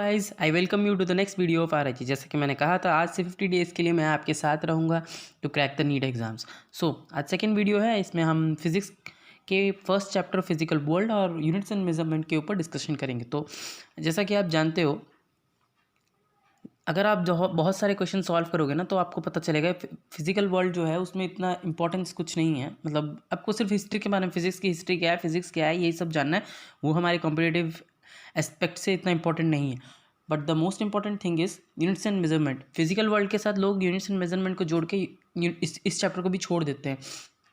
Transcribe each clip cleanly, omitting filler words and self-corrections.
Guys, I welcome you to the next video of RIG. जैसे कि मैंने कहा था, आज से 50 डेज़ के लिए मैं आपके साथ रहूँगा to crack the NEET exams. आज सेकंड वीडियो है, इसमें हम फिज़िक्स के फर्स्ट चैप्टर फिजिकल वर्ल्ड और यूनिट्स एंड मेजरमेंट के ऊपर डिस्कशन करेंगे। तो जैसा कि आप जानते हो, अगर आप जो बहुत सारे क्वेश्चन सॉल्व करोगे ना, तो आपको पता चलेगा फिजिकल वर्ल्ड जो है उसमें इतना इंपॉर्टेंस कुछ नहीं है। मतलब आपको सिर्फ हिस्ट्री के बारे में, फिजिक्स की हिस्ट्री क्या है, फिजिक्स क्या है, यही सब जानना है। वो हमारे कॉम्पिटिटिव एस्पेक्ट से इतना इंपॉर्टेंट नहीं है। But the most important thing is units and measurement. Physical world के साथ लोग यूनिट्स एंड मेजरमेंट को जोड़ के इस चैप्टर को भी छोड़ देते हैं।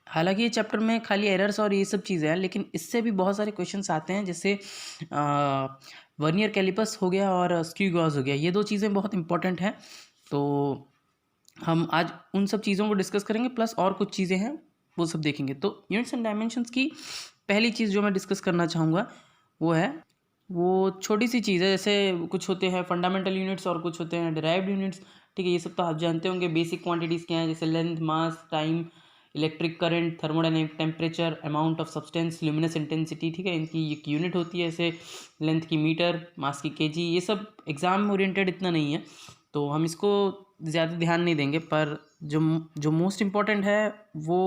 हालांकि ये चैप्टर में खाली एरर्स और ये सब चीज़ें हैं, लेकिन इससे भी बहुत सारे क्वेश्चंस आते हैं, जैसे वर्नियर कैलिपर्स हो गया और स्क्रू गॉज हो गया। ये दो चीज़ें बहुत इंपॉर्टेंट हैं। तो हम आज उन सब चीज़ों को डिस्कस करेंगे, प्लस और कुछ चीज़ें हैं वो सब देखेंगे। तो यूनिट्स एंड डायमेंशंस की पहली चीज़ जो मैं डिस्कस करना चाहूँगा वो छोटी सी चीज़ है। जैसे कुछ होते हैं फंडामेंटल यूनिट्स और कुछ होते हैं डिराइव्ड यूनिट्स। ठीक है, ये सब तो आप जानते होंगे। बेसिक क्वांटिटीज़ क्या हैं, जैसे length, mass, time, electric current, thermodynamic temperature, amount of substance, luminous intensity. ठीक है, इनकी एक यूनिट होती है, जैसे लेंथ की मीटर, मास की केजी। ये सब एग्ज़ाम ओरिएंटेड इतना नहीं है, तो हम इसको ज़्यादा ध्यान नहीं देंगे। पर जो मोस्ट इम्पॉर्टेंट है वो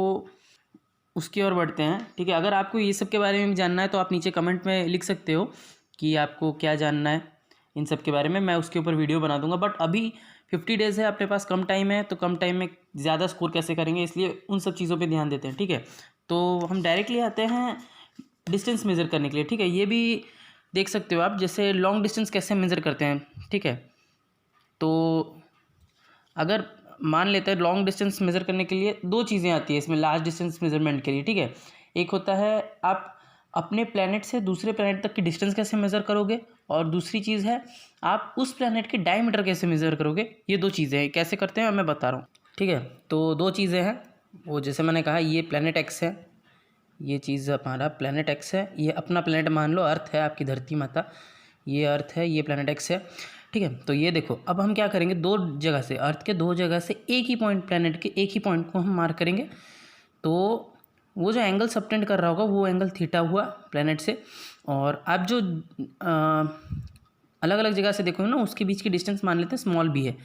उसकी ओर बढ़ते हैं। ठीक है, अगर आपको ये सब के बारे में भी जानना है तो आप नीचे कमेंट में लिख सकते हो कि आपको क्या जानना है इन सब के बारे में। मैं उसके ऊपर वीडियो बना दूंगा। बट अभी 50 डेज़ है, अपने पास कम टाइम है, तो कम टाइम में ज़्यादा स्कोर कैसे करेंगे, इसलिए उन सब चीज़ों पे ध्यान देते हैं। ठीक है, तो हम डायरेक्टली आते हैं डिस्टेंस मेज़र करने के लिए। ठीक है, ये भी देख सकते हो आप, जैसे लॉन्ग डिस्टेंस कैसे मेज़र करते हैं। ठीक है, तो अगर मान लेते हैं लॉन्ग डिस्टेंस मेज़र करने के लिए दो चीज़ें आती है इसमें लार्ज डिस्टेंस मेज़रमेंट के लिए। ठीक है, एक होता है आप अपने प्लैनेट से दूसरे प्लैनेट तक की डिस्टेंस कैसे मेज़र करोगे, और दूसरी चीज़ है आप उस प्लैनेट के डायमीटर कैसे मेज़र करोगे। ये दो चीज़ें हैं, कैसे करते हैं मैं बता रहा हूँ। ठीक है, तो दो चीज़ें हैं वो, जैसे मैंने कहा, ये प्लैनेट एक्स है, ये चीज़ हमारा प्लैनेट एक्स है। ये अपना प्लैनेट मान लो अर्थ है, आपकी धरती माता, ये अर्थ है, ये प्लैनेट एक्स है। ठीक है, तो ये देखो, अब हम क्या करेंगे, दो जगह से, अर्थ के दो जगह से एक ही पॉइंट, प्लैनेट के एक ही पॉइंट को हम मार्क करेंगे। तो वो जो एंगल सबटेंड कर रहा होगा वो एंगल थीटा हुआ प्लैनेट से। और आप जो अलग अलग जगह से देखोगे ना, उसके बीच की डिस्टेंस मान लेते हैं स्मॉल बी है।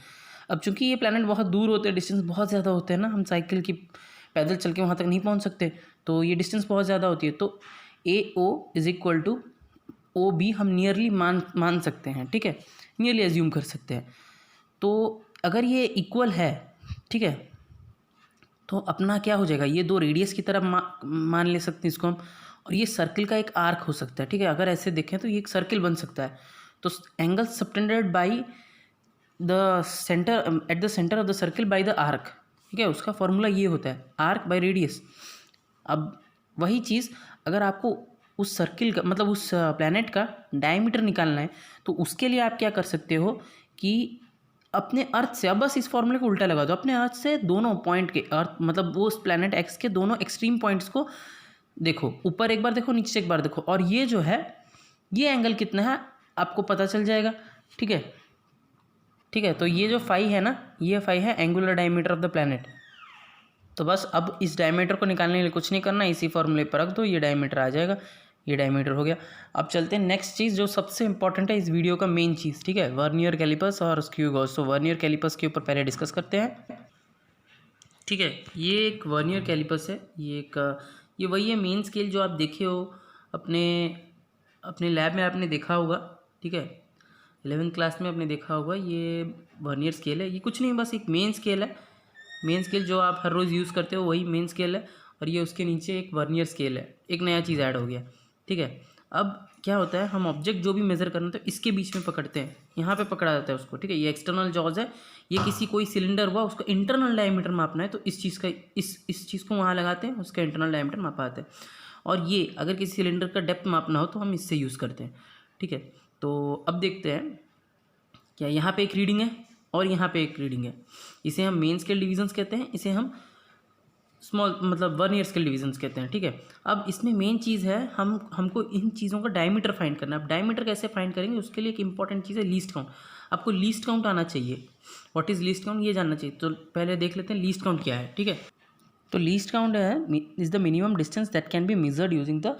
अब चूंकि ये प्लैनेट बहुत दूर होते हैं, डिस्टेंस बहुत ज़्यादा होते हैं ना, हम साइकिल की पैदल चल के वहाँ तक नहीं पहुँच सकते, तो ये डिस्टेंस बहुत ज़्यादा होती है। तो A O is equal to O B हम नियरली मान सकते हैं। ठीक है, नियरली एज्यूम कर सकते हैं। तो अगर ये इक्वल है, ठीक है, तो अपना क्या हो जाएगा, ये दो रेडियस की तरह मान ले सकते हैं इसको हम, और ये सर्किल का एक आर्क हो सकता है। ठीक है, अगर ऐसे देखें तो ये एक सर्किल बन सकता है। तो angle subtended by the centre, at the centre of the circle by the arc. ठीक है, उसका फॉर्मूला ये होता है आर्क बाई रेडियस। अब वही चीज़ अगर आपको उस सर्किल का, मतलब उस प्लैनेट का डायमीटर निकालना है, तो उसके लिए आप क्या कर सकते हो कि अपने अर्थ से, अब बस इस फॉर्मूले को उल्टा लगा दो, अपने अर्थ से दोनों पॉइंट के, अर्थ मतलब वो उस प्लैनेट एक्स के दोनों एक्सट्रीम पॉइंट्स को देखो, ऊपर एक बार देखो, नीचे एक बार देखो, और ये जो है ये एंगल कितना है आपको पता चल जाएगा। ठीक है, ठीक है, तो ये जो फाई है ना, ये फाई है angular diameter of the planet. तो बस अब इस डायमीटर को निकालने के लिए कुछ नहीं करना, इसी फॉर्मूले पर रख दो, ये डायमीटर आ जाएगा, ये डायमीटर हो गया। अब चलते हैं नेक्स्ट चीज़ जो सबसे इंपॉर्टेंट है इस वीडियो का मेन चीज़। ठीक है, वर्नियर कैलिपर्स और स्क्रू गॉज। तो वर्नियर कैलिपर्स के ऊपर पहले डिस्कस करते हैं। ठीक है, ये एक वर्नियर कैलिपर्स है, ये वही है मेन स्केल जो आप देखे हो अपने लैब में, आपने देखा होगा। ठीक है, 11th क्लास में आपने देखा होगा, ये वर्नियर स्केल है। ये कुछ नहीं, बस एक मेन स्केल है। मेन स्केल जो आप हर रोज़ यूज़ करते हो वही मेन स्केल है, और ये उसके नीचे एक वर्नियर स्केल है, एक नया चीज़ ऐड हो गया। ठीक है, अब क्या होता है, हम ऑब्जेक्ट जो भी मेज़र करना तो इसके बीच में पकड़ते हैं, यहाँ पे पकड़ा जाता है उसको। ठीक है, ये एक्सटर्नल जॉज है। ये किसी कोई सिलेंडर हुआ, उसका इंटरनल डायमीटर मापना है, तो इस चीज़ का इस चीज़ को वहाँ लगाते हैं, उसका इंटरनल डायमीटर मापा आता है। और ये अगर किसी सिलेंडर का डेप्थ मापना हो तो हम इससे यूज़ करते हैं। ठीक है, तो अब देखते हैं, क्या यहाँ पे एक रीडिंग है और यहाँ पे एक रीडिंग है। इसे हम मेन स्केल डिविजन्स कहते हैं, इसे हम स्मॉल मतलब वर्नियर स्केल डिविजन्स कहते हैं। ठीक है, अब इसमें मेन चीज़ है, हमको इन चीज़ों का डायमीटर फाइंड करना है। अब डायमीटर कैसे फाइंड करेंगे, उसके लिए एक इंपॉर्टेंट चीज़ है लीस्ट काउंट। आपको लीस्ट काउंट आना चाहिए, व्हाट इज़ लीस्ट काउंट ये जानना चाहिए। तो पहले देख लेते हैं लीस्ट काउंट क्या है। ठीक है, तो लीस्ट काउंट है is the minimum distance that can be measured using the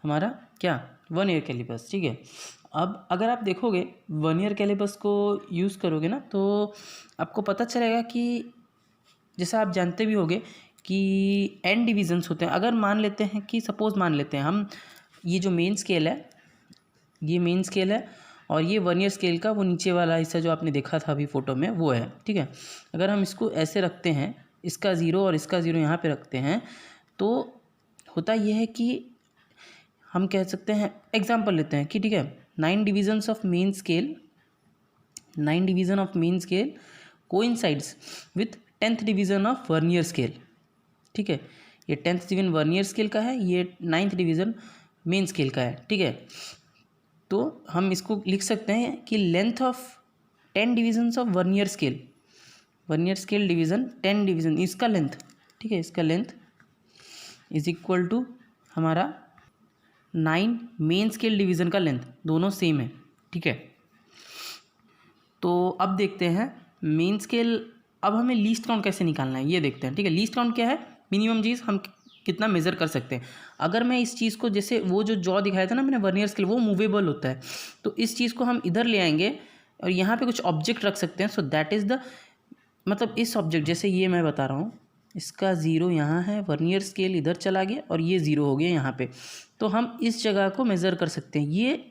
हमारा क्या वर्नियर कैलिपर्स। ठीक है, अब अगर आप देखोगे वर्नियर कैलिपर्स को यूज़ करोगे ना, तो आपको पता चलेगा कि जैसा आप जानते भी होगे कि एन डिविजन्स होते हैं। अगर मान लेते हैं कि सपोज़ मान लेते हैं हम, ये जो मेन स्केल है, ये मेन स्केल है और ये वर्नियर स्केल का वो नीचे वाला हिस्सा जो आपने देखा था अभी फ़ोटो में, वो है, ठीक है। अगर हम इसको ऐसे रखते हैं, इसका ज़ीरो और इसका ज़ीरो यहाँ पे रखते हैं, तो होता ये है कि हम कह सकते हैं, एग्जांपल लेते हैं कि ठीक है, 9 divisions of main scale, 9 division of main scale coincides with 10th division of vernier scale, ठीक है। ये 10th डिवीज़न वर्नियर स्केल का है, ये 9th डिवीज़न मेन स्केल का है, ठीक है। तो हम इसको लिख सकते हैं कि length of 10 divisions of vernier scale division 10 division, इसका लेंथ, ठीक है, इसका लेंथ इज इक्वल टू हमारा 9 मेन स्केल डिवीज़न का लेंथ, दोनों सेम है, ठीक है। तो अब देखते हैं मेन स्केल, अब हमें लीस्ट काउंट कैसे निकालना है ये देखते हैं, ठीक है। लीस्ट काउंट क्या है, मिनिमम चीज़ हम कितना मेज़र कर सकते हैं। अगर मैं इस चीज़ को, जैसे वो जो जॉ दिखाया था ना मैंने वर्नियर स्केल, वो मूवेबल होता है, तो इस चीज़ को हम इधर ले आएंगे और यहाँ पे कुछ ऑब्जेक्ट रख सकते हैं। सो दैट इज़ द, मतलब इस ऑब्जेक्ट, जैसे ये मैं बता रहा हूँ, इसका ज़ीरो यहाँ है, वर्नियर स्केल इधर चला गया और ये ज़ीरो हो गया यहाँ पे, तो हम इस जगह को मेज़र कर सकते हैं। ये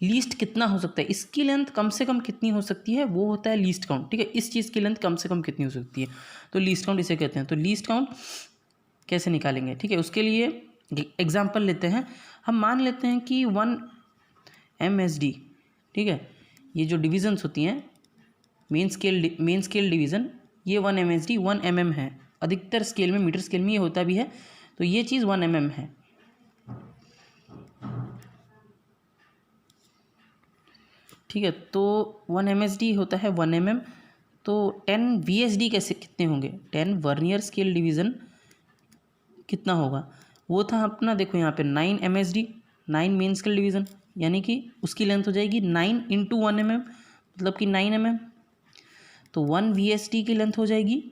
लीस्ट कितना हो सकता है, इसकी लेंथ कम से कम कितनी हो सकती है, वो होता है लीस्ट काउंट, ठीक है। इस चीज़ की लेंथ कम से कम कितनी हो सकती है, तो लीस्ट काउंट इसे कहते हैं। तो लीस्ट काउंट कैसे निकालेंगे, ठीक है, उसके लिए एग्जांपल लेते हैं। हम मान लेते हैं कि 1 MSD, ठीक है, ये जो डिविजन्स होती हैं मेन स्केल डिवीज़न, ये 1 MSD 1 mm है। अधिकतर स्केल में, मीटर स्केल में ये होता भी है, तो ये चीज़ 1 mm है, ठीक है। तो 1 MSD होता है 1 mm, तो 10 VSD कैसे, कितने होंगे, 10 वर्नियर स्केल डिवीज़न कितना होगा, वो था अपना, देखो यहाँ पे 9 MSD 9 मेन स्केल डिवीज़न, यानी कि उसकी लेंथ हो जाएगी 9 × 1 mm, मतलब कि 9 mm। तो 1 VSD की लेंथ हो जाएगी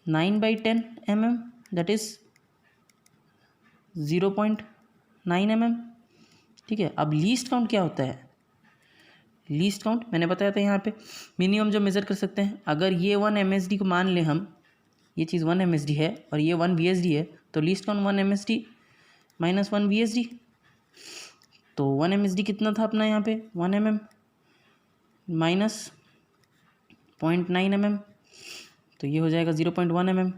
9/10 mm, दैट इज़ 0.9 mm, ठीक है। अब लीस्ट काउंट क्या होता है, लीस्ट काउंट मैंने बताया था यहाँ पे मिनिमम जो मेज़र कर सकते हैं। अगर ये 1 MSD को मान ले हम, ये चीज़ 1 MSD है और ये 1 VSD है, तो least count 1 MSD minus 1 VSD, तो 1 MSD कितना था अपना यहाँ पे 1 mm माइनस 0.9 mm, तो ये हो जाएगा 0.1 mm,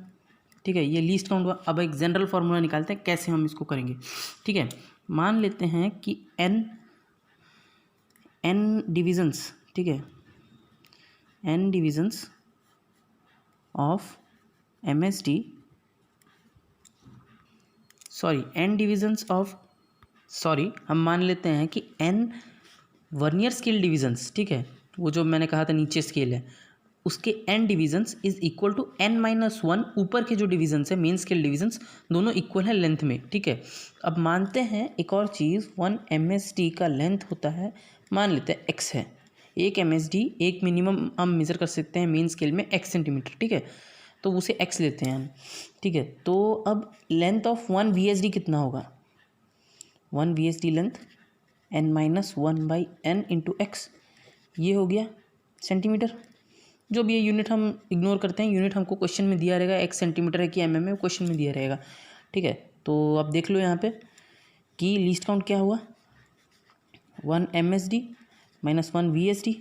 ठीक है। ये लीस्ट काउंट हुआ। अब एक जनरल फार्मूला निकालते हैं कैसे हम इसको करेंगे, ठीक है। मान लेते हैं कि n डिविजन्स, ठीक है, n डिविजन्स ऑफ MSD, हम मान लेते हैं कि n वर्नियर स्केल डिविजन्स, ठीक है, वो जो मैंने कहा था नीचे स्केल है, उसके n divisions is equal to n-1, ऊपर के जो डिविजन्स है मेन स्केल डिविजन्स, दोनों इक्वल है लेंथ में, ठीक है। अब मानते हैं एक और चीज़, 1 MSD का लेंथ होता है, मान लेते हैं x है, 1 MSD, एक मिनिमम हम मेज़र कर सकते हैं मेन स्केल में x सेंटीमीटर, ठीक है, तो उसे x लेते हैं हम, ठीक है। तो अब लेंथ ऑफ 1 VSD कितना होगा, 1 VSD लेंथ n-1/n × x, ये हो गया सेंटीमीटर। जो भी ये यूनिट हम इग्नोर करते हैं, यूनिट हमको क्वेश्चन में दिया रहेगा, x सेंटीमीटर है कि mm है, क्वेश्चन में दिया रहेगा, ठीक है। तो अब देख लो यहाँ पे कि लीस्ट काउंट क्या हुआ, 1 MSD माइनस 1 VSD,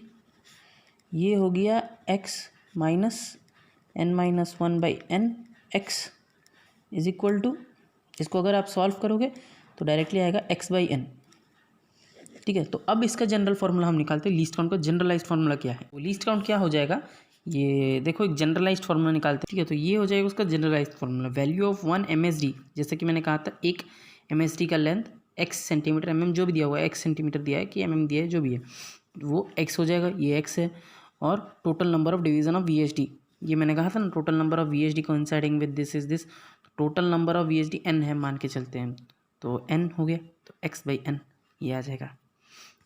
ये हो गया x minus n-1/n x is equal to, इसको अगर आप सॉल्व करोगे तो डायरेक्टली आएगा x/n, ठीक है। तो अब इसका जनरल फार्मूला हम निकालते हैं, लीस्ट काउंट का जनरलाइज्ड फार्मूला क्या है। लीस्ट काउंट क्या हो जाएगा, ये देखो एक जनरलाइज्ड फार्मूला निकालते हैं, ठीक है। तो ये हो जाएगा उसका generalised formula, value of 1 MSD, जैसे कि मैंने कहा था 1 MSD का लेंथ x सेंटीमीटर, mm जो भी दिया हुआ है, x सेंटीमीटर दिया है कि mm दिया है, जो भी है वो x हो जाएगा, ये x है। और total number of division of VSD, ये मैंने कहा था ना, total number of VSD coinciding with this is this, total number of VSD n है मान के चलते हैं, तो n हो गया, तो x/n ये आ जाएगा,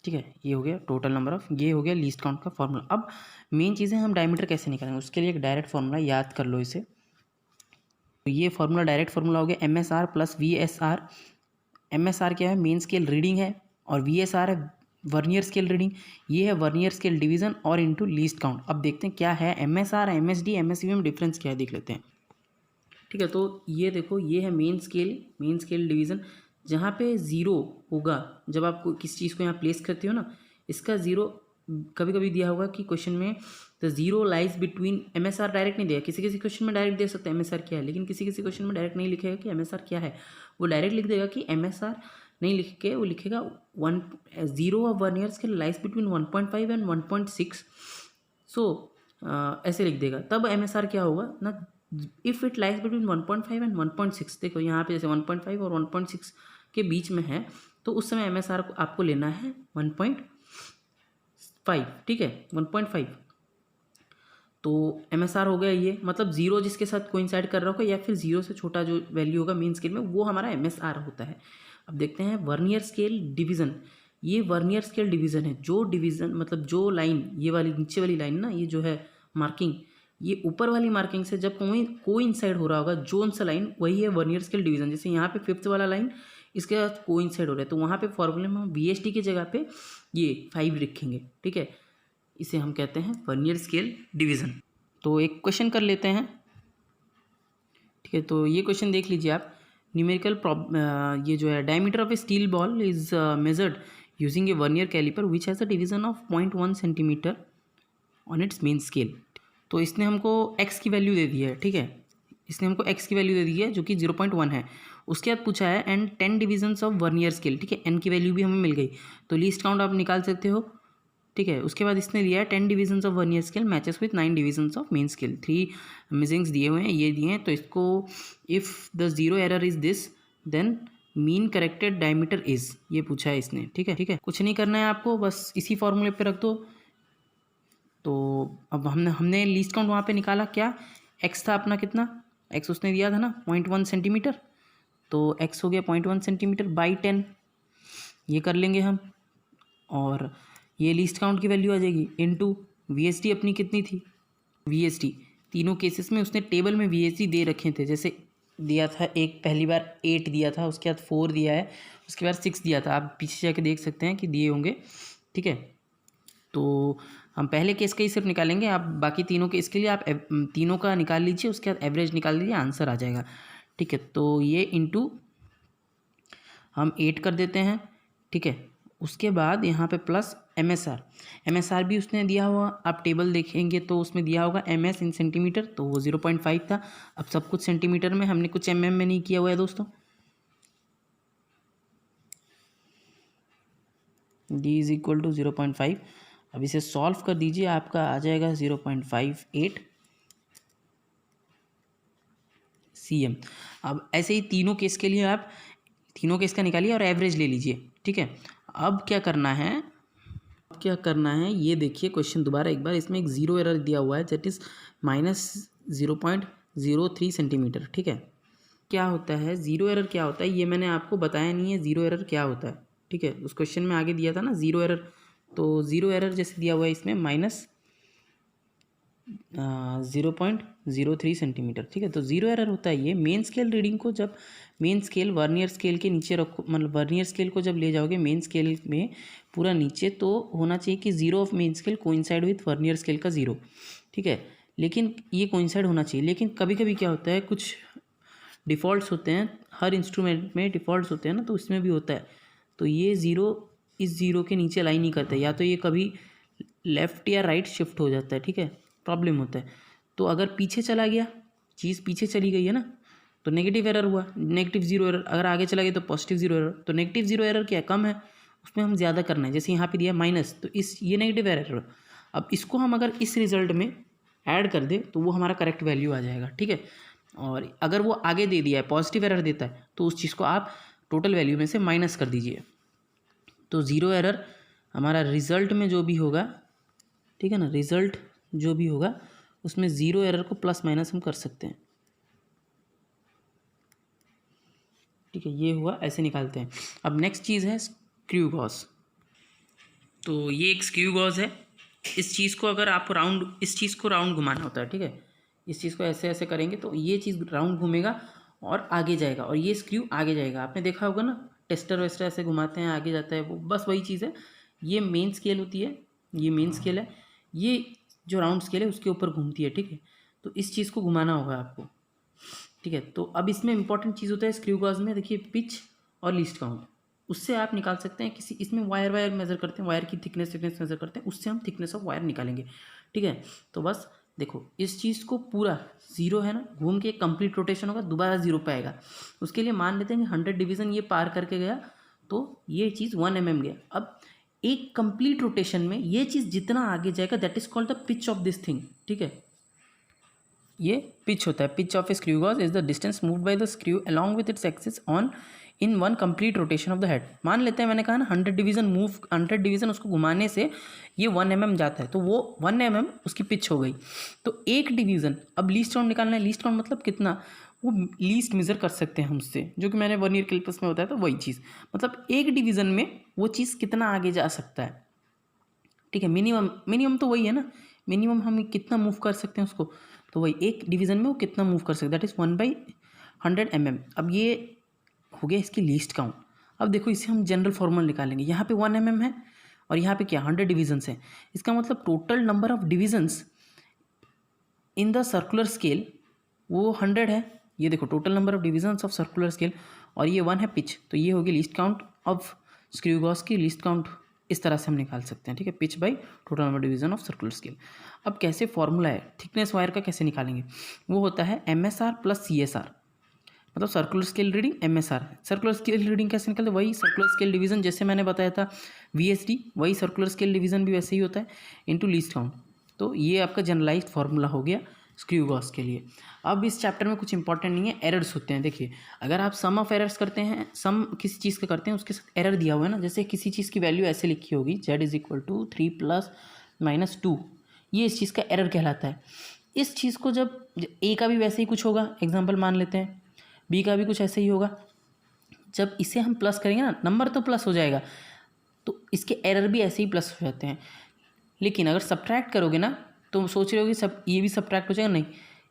ठीक है। ये हो गया टोटल नंबर ऑफ, ये हो गया लीस्ट काउंट का फार्मूला। अब मेन चीज़ें हम डायमीटर कैसे निकालेंगे, उसके लिए एक डायरेक्ट फार्मूला याद कर लो इसे। तो ये फार्मूला डायरेक्ट फार्मूला हो गया MSR प्लस VSR। MSR क्या है, मेन स्केल रीडिंग है, और VSR है वर्नियर स्केल रीडिंग, ये है वर्नियर स्केल डिवीज़न और इनटू लीस्ट काउंट। अब देखते हैं क्या है MSR, MSD, MSV में डिफरेंस क्या है देख लेते हैं। ठीक है, तो ये देखो, ये है मेन स्केल डिवीज़न, जहाँ पे ज़ीरो होगा जब आप किसी चीज़ को यहाँ प्लेस करते हो ना, इसका ज़ीरो कभी कभी दिया होगा कि क्वेश्चन में the zero lies between, MSR direct नहीं दिया, किसी किसी क्वेश्चन में डायरेक्ट दे सकते हैं MSR क्या है, लेकिन किसी किसी क्वेश्चन में डायरेक्ट नहीं लिखेगा कि MSR क्या है, वो डायरेक्ट लिख देगा कि MSR नहीं लिख के वो लिखेगा zero of vernier scale lies between 1.5 and 1.6। सो ऐसे लिख देगा, तब MSR क्या होगा ना, if it lies between 1.5 and 1.6, देखो यहाँ पे जैसे 1.5 और 1.6 के बीच में है, तो उस समय MSR को आपको लेना है 1.5, ठीक है, 1.5। तो MSR हो गया ये, मतलब ज़ीरो जिसके साथ कोइंसाइड कर रहा होगा या फिर ज़ीरो से छोटा जो वैल्यू होगा मेन स्केल में, वो हमारा MSR होता है। अब देखते हैं वर्नियर स्केल डिवीज़न। ये वर्नियर स्केल डिवीज़न है, जो डिवीज़न मतलब जो लाइन, ये वाली नीचे वाली लाइन ना, ये जो है मार्किंग, ये ऊपर वाली मार्किंग से जब कोइंसाइड हो रहा होगा जोन सा लाइन, वही है वर्नियर स्केल डिवीज़न। जैसे यहाँ पे 5th वाला लाइन इसके साथ कोइंसाइड हो रहा है, तो वहाँ पे फॉर्मूले में हम VSD की जगह पे ये 5 लिखेंगे, ठीक है, इसे हम कहते हैं वर्नियर स्केल डिवीज़न। तो एक क्वेश्चन कर लेते हैं, ठीक है, तो ये क्वेश्चन देख लीजिए आप। न्यूमेरिकल ये जो है, diameter of a steel ball is measured using a vernier calliper which has a division of 0.1 centimetre on its main scale. तो इसने हमको x की वैल्यू दे दी है, ठीक है, इसने हमको x की वैल्यू दे दी है जो कि 0.1 है। उसके बाद पूछा है and 10 divisions of vernier scale, ठीक है, n की वैल्यू भी हमें मिल गई, तो लीस्ट काउंट आप निकाल सकते हो, ठीक है। उसके बाद इसने लिया है 10 divisions of vernier scale matches with 9 divisions of main scale, 3 measurings दिए हुए हैं, ये दिए हैं, तो इसको if the zero error is this then mean corrected diameter is, ये पूछा है इसने, ठीक है, ठीक है, कुछ नहीं करना है आपको, बस इसी फॉर्मूले पे रख दो। तो अब हमने लीस्ट काउंट वहाँ पे निकाला, क्या x था अपना, कितना x उसने दिया था ना 0.1 सेंटीमीटर, तो x हो गया 0.1 सेंटीमीटर बाई 10, ये कर लेंगे हम, और ये लीस्ट काउंट की वैल्यू आ जाएगी इनटू VSD अपनी कितनी थी, VSD तीनों केसेस में उसने टेबल में VSD दे रखे थे, जैसे दिया था एक पहली बार 8 दिया था, उसके बाद 4 दिया है, उसके बाद 6 दिया था, आप पीछे जाके देख सकते हैं कि दिए होंगे, ठीक है। तो हम पहले केस का ही सिर्फ निकालेंगे, आप बाकी तीनों केस के लिए आप तीनों का निकाल लीजिए, उसके बाद एवरेज निकाल लीजिए, आंसर आ जाएगा, ठीक है। तो ये इनटू हम 8 कर देते हैं, ठीक है। उसके बाद यहाँ पे प्लस MSR भी उसने दिया हुआ, आप टेबल देखेंगे तो उसमें दिया होगा MS इन सेंटीमीटर, तो वो 0.5 था। अब सब कुछ सेंटीमीटर में, हमने कुछ mm में नहीं किया हुआ है दोस्तों। D इज इक्वल टू 0.5, अब इसे सॉल्व कर दीजिए, आपका आ जाएगा 0.58 cm। अब ऐसे ही तीनों केस के लिए आप तीनों केस का निकालिए और एवरेज ले लीजिए, ठीक है। अब क्या करना है, ये देखिए क्वेश्चन दोबारा एक बार, इसमें एक ज़ीरो एरर दिया हुआ है दैट इज़ -0.03 सेंटीमीटर, ठीक है। क्या होता है ज़ीरो एरर, क्या होता है ये मैंने आपको बताया नहीं है, ज़ीरो एरर क्या होता है, ठीक है। उस क्वेश्चन में आगे दिया था ना ज़ीरो एरर, तो ज़ीरो एरर जैसे दिया हुआ है इसमें -0.03 सेंटीमीटर, ठीक है। तो ज़ीरो एरर होता है ये मेन स्केल रीडिंग को, जब मेन स्केल वर्नियर स्केल के नीचे रखो, मतलब वर्नियर स्केल को जब ले जाओगे मेन स्केल में पूरा नीचे, तो होना चाहिए कि zero of main scale coincide with vernier scale का ज़ीरो, ठीक है, लेकिन ये कोइंसाइड होना चाहिए। लेकिन कभी कभी क्या होता है, कुछ डिफ़ॉल्ट्स होते हैं, हर इंस्ट्रूमेंट में डिफ़ॉल्ट्स होते हैं ना, तो इसमें भी होता है, तो ये ज़ीरो इस ज़ीरो के नीचे लाइन नहीं करता, या तो ये कभी लेफ़्ट या राइट शिफ्ट हो जाता है, ठीक है, प्रॉब्लम होता है। तो अगर पीछे चला गया, चीज़ पीछे चली गई है ना, तो नेगेटिव एरर हुआ, नेगेटिव ज़ीरो एरर। अगर आगे चला गया तो पॉजिटिव ज़ीरो एरर। तो नेगेटिव ज़ीरो एरर क्या है, कम है, उसमें हम ज़्यादा करना है, जैसे यहाँ पे दिया माइनस, तो ये नेगेटिव एरर। अब इसको हम अगर इस रिजल्ट में ऐड कर दे तो वो हमारा करेक्ट वैल्यू आ जाएगा, ठीक है। और अगर वो आगे दे दिया है, पॉजिटिव एरर देता है, तो उस चीज़ को आप टोटल वैल्यू में से माइनस कर दीजिए। तो ज़ीरो एरर हमारा रिज़ल्ट में जो भी होगा, ठीक है ना, रिज़ल्ट जो भी होगा उसमें ज़ीरो एरर को प्लस माइनस हम कर सकते हैं, ठीक है। ये हुआ, ऐसे निकालते हैं। अब नेक्स्ट चीज़ है स्क्रू गॉज। तो ये एक स्क्रू गॉज है, इस चीज़ को अगर आप इस चीज़ को राउंड घुमाना होता है, ठीक है, इस चीज़ को ऐसे ऐसे करेंगे तो ये चीज़ राउंड घूमेगा और आगे जाएगा, और ये स्क्रू आगे जाएगा। आपने देखा होगा ना, टेस्टर वेस्टर ऐसे घुमाते हैं, आगे जाता है, वो बस वही चीज़ है। ये मेन स्केल होती है, ये मेन स्केल है, ये जो राउंड स्केल है उसके ऊपर घूमती है, ठीक है। तो इस चीज़ को घुमाना होगा आपको, ठीक है। तो अब इसमें इंपॉर्टेंट चीज़ होता है स्क्रू गॉज में, देखिए पिच और लीस्ट काउंट, उससे आप निकाल सकते हैं किसी, इसमें वायर मेज़र करते हैं, वायर की थिकनेस मेज़र करते हैं, उससे हम थिकनेस ऑफ वायर निकालेंगे, ठीक है। तो बस देखो इस चीज़ को पूरा 0 है ना, घूम के कंप्लीट रोटेशन होगा, दोबारा 0 पे आएगा। उसके लिए मान लेते हैं कि 100 डिवीज़न ये पार करके गया, तो ये चीज़ 1 mm गया। अब एक कंप्लीट रोटेशन में ये चीज़ जितना आगे जाएगा that is called the pitch of this thing, ठीक है। ये पिच होता है, pitch of a screw gauge is the distance move by the screw along with its axis on in one complete rotation of the head. मान लेते हैं मैंने कहा ना 100 डिवीज़न 100 डिवीज़न उसको घुमाने से ये 1 mm जाता है, तो वो 1 mm उसकी पिच हो गई। तो एक डिवीज़न, अब लीस्ट काउंट निकालना है, लीस्ट काउंट मतलब कितना, वो लीस्ट मेज़र कर सकते हैं हम उससे, जो कि मैंने वर्नियर कैलिपर्स में बताया था वही चीज़, मतलब एक डिवीज़न में वो चीज़ कितना आगे जा सकता है, ठीक है। मिनिमम तो वही है ना, मिनिमम हम कितना मूव कर सकते हैं उसको, तो वही एक डिवीज़न में वो कितना मूव कर सकते हैं, दैट इज़ 1/100 mm। अब ये हो गया इसकी लीस्ट काउंट। अब देखो इसे हम जनरल फॉर्मूला निकालेंगे, यहाँ पे 1 mm है और यहाँ पे क्या 100 डिवीजन्स है, इसका मतलब total number of divisions in the circular scale वो 100 है। ये देखो total number of divisions of circular scale, और ये 1 है पिच, तो ये होगी least count of screw gauge की लीस्ट काउंट। इस तरह से हम निकाल सकते हैं, ठीक है, pitch by total number division of circular scale. अब कैसे फॉर्मूला है थिकनेस वायर का, कैसे निकालेंगे, वो होता है MSR प्लस CSR, मतलब circular scale reading MSR। Circular scale reading कैसे निकलते, वही सर्कुलर स्केल डिवीजन जैसे मैंने बताया था VSD, वही सर्कुलर स्केल डिवीजन भी वैसे ही होता है इनटू लीस्ट काउंट। तो ये आपका जनरलाइज्ड फार्मूला हो गया स्क्रू गॉज के लिए। अब इस चैप्टर में कुछ इंपॉर्टेंट नहीं है, एरर्स होते हैं। देखिए अगर आप सम ऑफ एरर्स करते हैं, सम किसी चीज़ का करते हैं उसके साथ एरर दिया हुआ है ना, जैसे किसी चीज़ की वैल्यू ऐसे लिखी होगी Z = 3 + -2, ये इस चीज़ का एरर कहलाता है। इस चीज़ को जब A का भी वैसे ही कुछ होगा, एग्जाम्पल मान लेते हैं, B का भी कुछ ऐसे ही होगा, जब इसे हम प्लस करेंगे ना, नंबर तो प्लस हो जाएगा, तो इसके एरर भी ऐसे ही प्लस हो जाते हैं। लेकिन अगर सब्ट्रैक्ट करोगे ना, तो सोच रहे हो कि सब ये भी सब्ट्रैक्ट हो जाएगा, नहीं,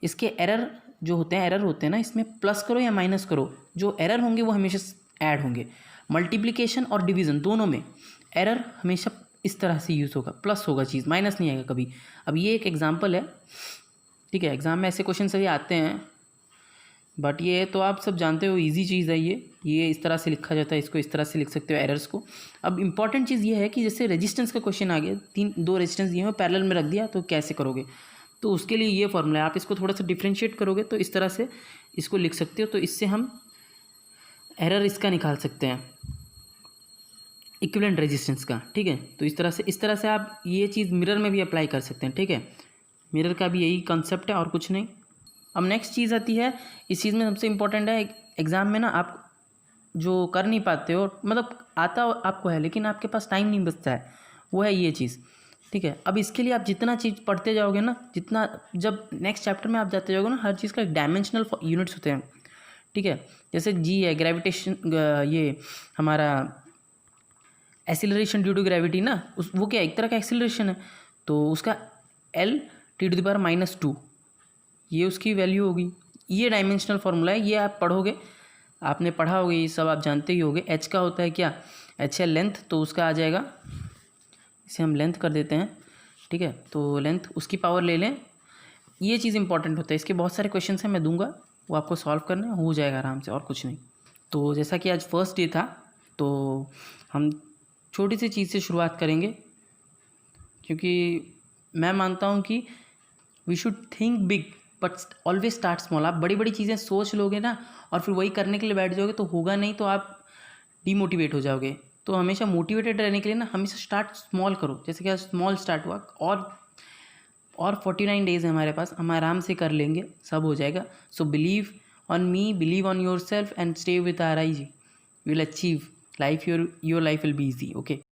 इसके एरर जो होते हैं, एरर होते हैं ना, इसमें प्लस करो या माइनस करो, जो एरर होंगे वो हमेशा ऐड होंगे। मल्टीप्लिकेशन और डिवीज़न दोनों में एरर हमेशा इस तरह से यूज़ होगा, प्लस होगा चीज़, माइनस नहीं आएगा कभी। अब ये एक एग्जाम्पल है, ठीक है, एग्जाम में ऐसे क्वेश्चन सभी आते हैं, बट ये तो आप सब जानते हो इजी चीज़ है ये इस तरह से लिखा जाता है, इसको इस तरह से लिख सकते हो एरर्स को। अब इंपॉर्टेंट चीज़ ये है कि जैसे रेजिस्टेंस का क्वेश्चन आ गया, 2 रेजिस्टेंस दिए हुए पैरेलल में रख दिया, तो कैसे करोगे, तो उसके लिए ये फॉर्मूला है, आप इसको थोड़ा सा डिफ्रेंशिएट करोगे तो इस तरह से इसको लिख सकते हो, तो इससे हम एरर इसका निकाल सकते हैं इक्विवेलेंट रेजिस्टेंस का, ठीक है। तो इस तरह से आप ये चीज़ मिरर में भी अप्लाई कर सकते हैं, ठीक है, मिरर का भी यही कॉन्सेप्ट है और कुछ नहीं। अब नेक्स्ट चीज़ आती है, इस चीज़ में सबसे इम्पोर्टेंट है, एग्ज़ाम में ना आप जो कर नहीं पाते हो, मतलब आता आपको है लेकिन आपके पास टाइम नहीं बचता है, वो है ये चीज़, ठीक है। अब इसके लिए आप जितना चीज़ पढ़ते जाओगे ना, जितना जब नेक्स्ट चैप्टर में आप जाते जाओगे ना, हर चीज़ का एक डायमेंशनल यूनिट्स होते हैं, ठीक है। जैसे G है ग्रेविटेशन, ये हमारा एक्सीलरेशन ड्यू टू ग्रेविटी ना, वो क्या एक तरह का एक्सीलरेशन है, तो उसका L⁻², ये उसकी वैल्यू होगी। ये डायमेंशनल फार्मूला है, ये आप पढ़ोगे, आपने पढ़ा होगा, ये सब आप जानते ही होगे। H का होता है क्या, H है लेंथ, तो उसका आ जाएगा, इसे हम लेंथ कर देते हैं, ठीक है, तो लेंथ उसकी पावर ले लें। ये चीज़ इंपॉर्टेंट होता है, इसके बहुत सारे क्वेश्चन हैं, मैं दूंगा, वो आपको सॉल्व करना हो जाएगा आराम से, और कुछ नहीं। तो जैसा कि आज फर्स्ट डे था, तो हम छोटी सी चीज़ से शुरुआत करेंगे, क्योंकि मैं मानता हूँ कि we should think big but always start small. आप बड़ी बड़ी चीज़ें सोच लोगे ना और फिर वही करने के लिए बैठ जाओगे तो होगा नहीं, तो आप डीमोटिवेट हो जाओगे। तो हमेशा मोटिवेटेड रहने के लिए ना हमेशा स्टार्ट स्मॉल करो, जैसे कि स्मॉल स्टार्ट हुआ, और 49 डेज़ है हमारे पास, हम आराम से कर लेंगे, सब हो जाएगा। So believe on me, believe on your self and stay with RIG, will achieve life, your life will be easy, okay.